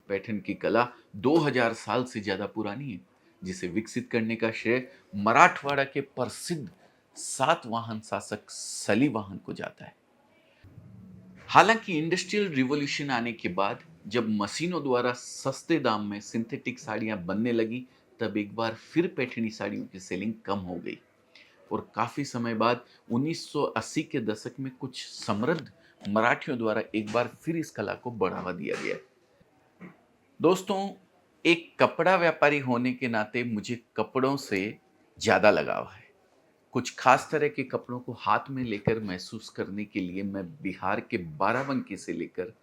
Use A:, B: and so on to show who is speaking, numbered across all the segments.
A: पैठण की कला 2000 साल से ज्यादा पुरानी है, जिसे विकसित करने का श्रेय मराठवाड़ा के प्रसिद्ध सातवाहन शासक सलीवाहन को जाता है। हालांकि इंडस्ट्रियल रिवॉल्यूशन आने के बाद जब मशीनों द्वारा सस्ते दाम में सिंथेटिक साड़ियां बनने लगी, तब एक बार फिर पैठणी साड़ियों की सेलिंग कम हो गई और काफी समय बाद 1980 के दशक में कुछ समृद्ध मराठियों द्वारा एक बार फिर इस कला को बढ़ावा दिया गया। दोस्तों, एक कपड़ा व्यापारी होने के नाते मुझे कपड़ों से ज्यादा लगाव है। कुछ खास तरह के कपड़ों को हाथ में लेकर महसूस करने के लिए मैं बिहार के बाराबंकी से लेकर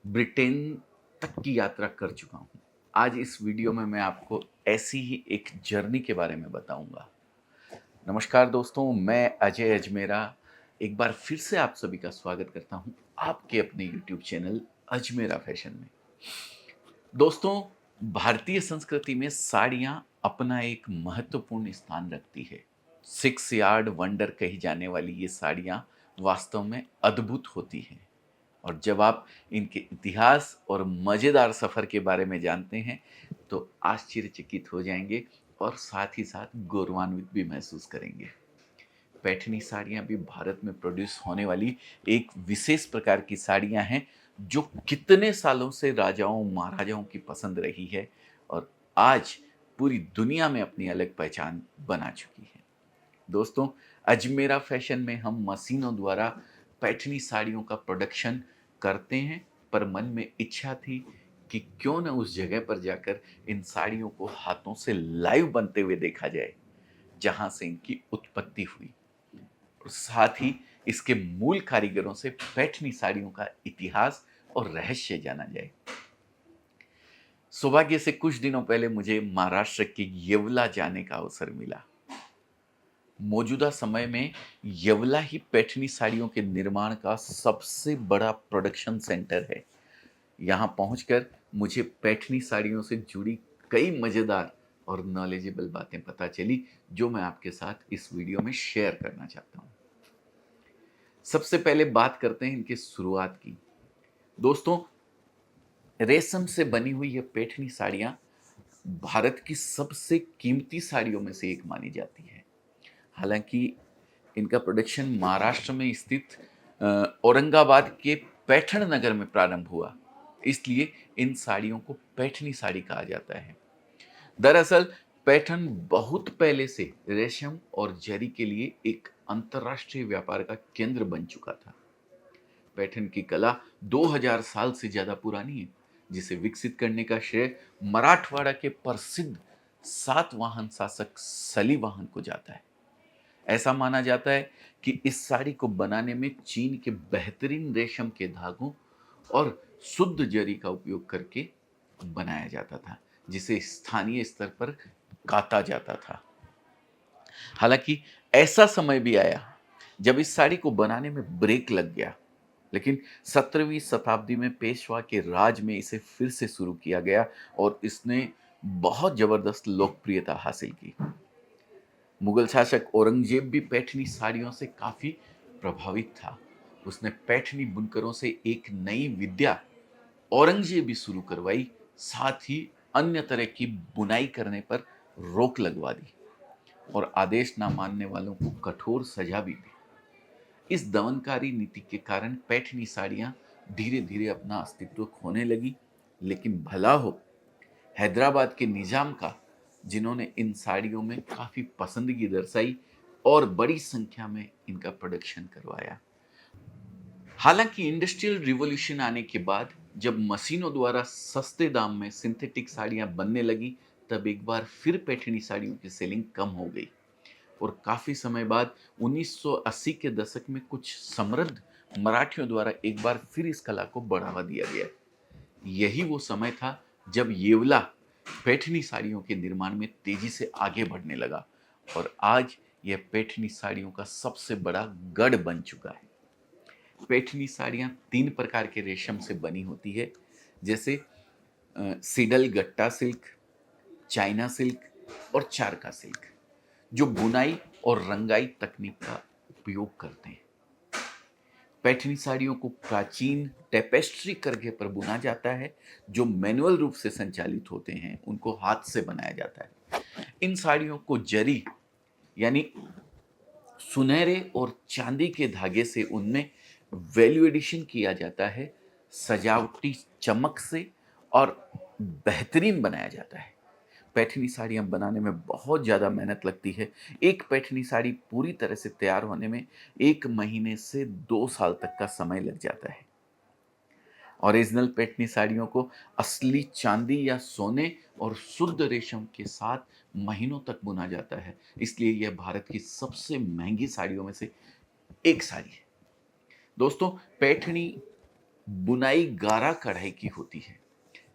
A: ब्रिटेन तक की यात्रा कर चुका हूं। आज इस वीडियो में मैं आपको ऐसी ही एक जर्नी के बारे में बताऊंगा। नमस्कार दोस्तों, मैं अजय अजमेरा एक बार फिर से आप सभी का स्वागत करता हूं आपके अपने YouTube चैनल अजमेरा फैशन में। दोस्तों, भारतीय संस्कृति में साड़ियां अपना एक महत्वपूर्ण स्थान रखती है। 6 यार्ड वंडर कही जाने वाली ये साड़ियां वास्तव में अद्भुत होती हैं और जब आप इनके इतिहास और मज़ेदार सफ़र के बारे में जानते हैं तो आश्चर्यचकित हो जाएंगे और साथ ही साथ गौरवान्वित भी महसूस करेंगे। पैठनी साड़ियाँ भी भारत में प्रोड्यूस होने वाली एक विशेष प्रकार की साड़ियाँ हैं जो कितने सालों से राजाओं महाराजाओं की पसंद रही है और आज पूरी दुनिया में अपनी अलग पहचान बना चुकी है। दोस्तों, अजमेरा फैशन में हम मशीनों द्वारा पैठनी साड़ियों का प्रोडक्शन करते हैं, पर मन में इच्छा थी कि क्यों न उस जगह पर जाकर इन साड़ियों को हाथों से लाइव बनते हुए देखा जाए जहां से इनकी उत्पत्ति हुई और साथ ही इसके मूल कारीगरों से पैठनी साड़ियों का इतिहास और रहस्य जाना जाए। सौभाग्य से कुछ दिनों पहले मुझे महाराष्ट्र के येवला जाने का अवसर मिला। मौजूदा समय में येवला ही पैठनी साड़ियों के निर्माण का सबसे बड़ा प्रोडक्शन सेंटर है। यहाँ पहुंचकर मुझे पैठनी साड़ियों से जुड़ी कई मज़ेदार और नॉलेजेबल बातें पता चली जो मैं आपके साथ इस वीडियो में शेयर करना चाहता हूँ। सबसे पहले बात करते हैं इनकी शुरुआत की। दोस्तों, रेशम से बनी हुई ये पैठनी साड़ियाँ भारत की सबसे कीमती साड़ियों में से एक मानी जाती है। हालांकि इनका प्रोडक्शन महाराष्ट्र में स्थित औरंगाबाद के पैठण नगर में प्रारंभ हुआ, इसलिए इन साड़ियों को पैठनी साड़ी कहा जाता है। दरअसल पैठण बहुत पहले से रेशम और जरी के लिए एक अंतर्राष्ट्रीय व्यापार का केंद्र बन चुका था। पैठण की कला 2000 साल से ज्यादा पुरानी है, जिसे विकसित करने का श्रेय मराठवाड़ा के प्रसिद्ध सातवाहन शासक सलीवाहन को जाता है। ऐसा माना जाता है कि इस साड़ी को बनाने में चीन के बेहतरीन रेशम के धागों और शुद्ध जरी का उपयोग करके बनाया जाता था, जिसे स्थानीय स्तर पर काता जाता था। हालांकि ऐसा समय भी आया जब इस साड़ी को बनाने में ब्रेक लग गया, लेकिन 17वीं शताब्दी में पेशवा के राज में इसे फिर से शुरू किया गया और इसने बहुत जबरदस्त लोकप्रियता हासिल की। मुगल शासक औरंगजेब भी पैठनी साड़ियों से काफी प्रभावित था। उसने पैठनी बुनकरों से एक नई विद्या औरंगजेबी शुरू करवाई, साथ ही अन्य तरह की बुनाई करने पर रोक लगवा दी और आदेश ना मानने वालों को कठोर सजा भी दी। इस दमनकारी नीति के कारण पैठनी साड़ियां धीरे धीरे अपना अस्तित्व खोने लगी, लेकिन भला हो हैदराबाद के निजाम का, जिन्होंने इन साड़ियों में काफी पसंदगी दर्शाई और बड़ी संख्या में इनका प्रोडक्शन करवाया। हालांकि इंडस्ट्रियल रिवॉल्यूशन आने के बाद जब मशीनों द्वारा सस्ते दाम में सिंथेटिक साड़ियां बनने लगी, तब एक बार फिर पैठनी साड़ियों की सेलिंग कम हो गई और काफी समय बाद 1980 के दशक में कुछ समृद्ध मराठियों द्वारा एक बार फिर इस कला को बढ़ावा दिया गया। यही वो समय था जब येवला पैठनी साड़ियों के निर्माण में तेजी से आगे बढ़ने लगा और आज यह पैठनी साड़ियों का सबसे बड़ा गढ़ बन चुका है। पैठनी साड़ियाँ 3 प्रकार के रेशम से बनी होती है, जैसे सीडल गट्टा सिल्क, चाइना सिल्क और चारका सिल्क, जो बुनाई और रंगाई तकनीक का उपयोग करते हैं। पैठनी साड़ियों को प्राचीन टेपेस्ट्री करके पर बुना जाता है, जो मैनुअल रूप से संचालित होते हैं, उनको हाथ से बनाया जाता है। इन साड़ियों को जरी यानी सुनहरे और चांदी के धागे से उनमें वैल्यू एडिशन किया जाता है, सजावटी चमक से और बेहतरीन बनाया जाता है। पैठनी साड़ियाँ बनाने में बहुत ज़्यादा मेहनत लगती है। एक पैठनी साड़ी पूरी तरह से तैयार होने में 1 महीने से 2 साल तक का समय लग जाता है। ओरिजिनल पैठनी साड़ियों को असली चांदी या सोने और शुद्ध रेशम के साथ महीनों तक बुना जाता है। इसलिए यह भारत की सबसे महंगी साड़ियों में से एक साड़ी है। दोस्तों, पैठनी बुनाई गारा कढ़ाई की होती है,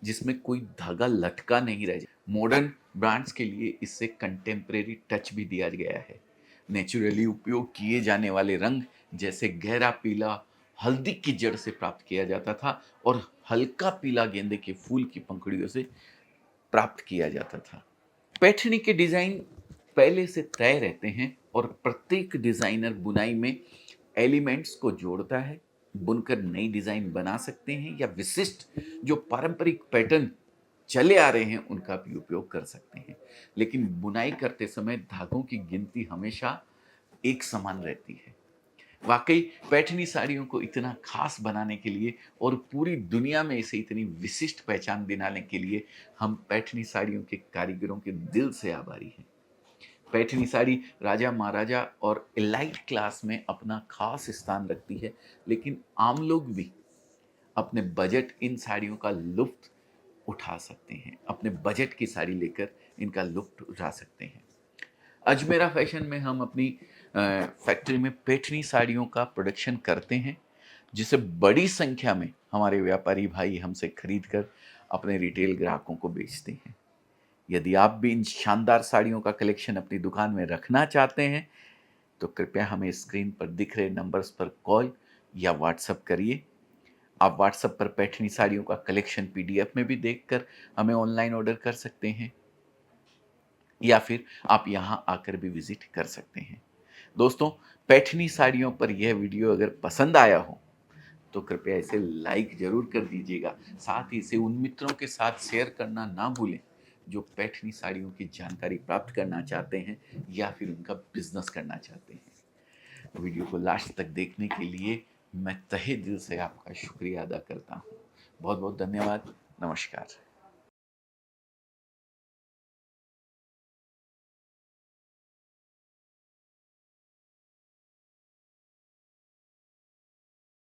A: जिसमें कोई धागा लटका नहीं रह जाए। मॉडर्न ब्रांड्स के लिए इससे कंटेम्परेरी टच भी दिया गया है। नेचुरली उपयोग किए जाने वाले रंग जैसे गहरा पीला हल्दी की जड़ से प्राप्त किया जाता था और हल्का पीला गेंदे के फूल की पंखुड़ियों से प्राप्त किया जाता था। पैठनी के डिजाइन पहले से तय रहते हैं और प्रत्येक डिजाइनर बुनाई में एलिमेंट्स को जोड़ता है, बुनकर नई डिजाइन बना सकते हैं या विशिष्ट जो पारंपरिक पैटर्न चले आ रहे हैं उनका भी उपयोग कर सकते हैं। लेकिन बुनाई करते समय धागों की गिनती हमेशा एक समान रहती है। वाकई पैठनी साड़ियों को इतना खास बनाने के लिए और पूरी दुनिया में इसे इतनी विशिष्ट पहचान दिलाने के लिए हम पैठनी साड़ियों के कारीगरों के दिल से आभारी हैं। पैठनी साड़ी राजा महाराजा और एलाइट क्लास में अपना खास स्थान रखती है, लेकिन आम लोग भी अपने बजट इन साड़ियों का लुत्फ उठा सकते हैं, अपने बजट की साड़ी लेकर इनका लुत्फ उठा सकते हैं। अजमेरा फैशन में हम अपनी फैक्ट्री में पैठनी साड़ियों का प्रोडक्शन करते हैं, जिसे बड़ी संख्या में हमारे व्यापारी भाई हमसे खरीद कर अपने रिटेल ग्राहकों को बेचते हैं। यदि आप भी इन शानदार साड़ियों का कलेक्शन अपनी दुकान में रखना चाहते हैं, तो कृपया हमें स्क्रीन पर दिख रहे नंबर्स पर कॉल या व्हाट्सएप करिए। आप व्हाट्सएप पर पैठनी साड़ियों का कलेक्शन पीडीएफ में भी देखकर हमें ऑनलाइन ऑर्डर कर सकते हैं, या फिर आप यहाँ आकर भी विजिट कर सकते हैं। दोस्तों, पैठनी साड़ियों पर यह वीडियो अगर पसंद आया हो तो कृपया इसे लाइक जरूर कर दीजिएगा। साथ ही इसे उन मित्रों के साथ शेयर करना ना भूलें जो पैठनी साड़ियों की जानकारी प्राप्त करना चाहते हैं या फिर उनका बिजनेस करना चाहते हैं। वीडियो को लास्ट तक देखने के लिए मैं तहे दिल से आपका शुक्रिया अदा करता हूँ। बहुत बहुत धन्यवाद। नमस्कार।